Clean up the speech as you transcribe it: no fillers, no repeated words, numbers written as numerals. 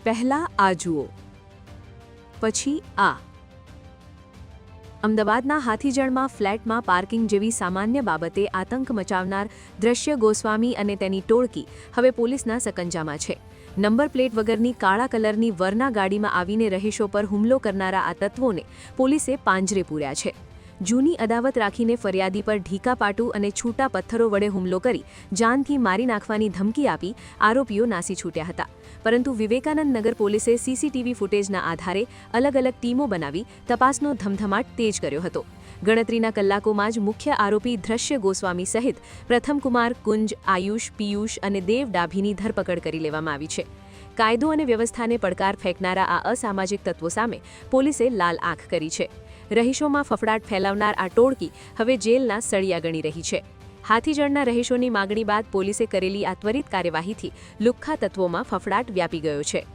પહેલાં આ જુઓ, પછી આ. અમદાવાદના હાથીજણમાં ફ્લેટમાં પાર્કિંગ જેવી સામાન્ય બાબતે આતંક મચાવનાર દ્રશ્ય ગોસ્વામી અને તેની ટોળકી હવે પોલીસના સકંજામાં છે. નંબર પ્લેટ વગરની કાળા કલરની વરના ગાડીમાં આવીને રહીશો પર હુમલો કરનારા આ તત્વોને પોલીસે પાંજરે પૂર્યા છે. જૂની અદાવત રાખીને ફરિયાદી પર ઢીકાપાટું અને છૂટા પથ્થરો વડે હુમલો કરી જાનથી મારી નાખવાની ધમકી આપી આરોપીઓ નાસી છૂટ્યા હતા. પરંતુ વિવેકાનંદ નગર પોલીસે સીસીટીવી ફૂટેજના આધારે અલગ અલગ ટીમો બનાવી તપાસનો ધમધમાટ તેજ કર્યો હતો. ગણતરીના કલાકોમાં જ મુખ્ય આરોપી દ્રશ્ય ગોસ્વામી સહિત પ્રથમકુમાર, કુંજ, આયુષ, પિયુષ અને દેવ ડાભીની ધરપકડ કરી લેવામાં આવી છે. કાયદો અને વ્યવસ્થાને પડકાર ફેંકનારા આ અસામાજિક તત્વો સામે પોલીસે લાલ આંખ કરી છે. રહીશોમાં ફફડાટ ફેલાવનાર આ ટોળકી હવે જેલના સળિયા ગણી રહી છે. હાથીજણના રહીશોની માગણી બાદ પોલીસે કરેલી આ ત્વરિત કાર્યવાહીથી લુખ્ખા તત્વોમાં ફફડાટ વ્યાપી ગયો છે.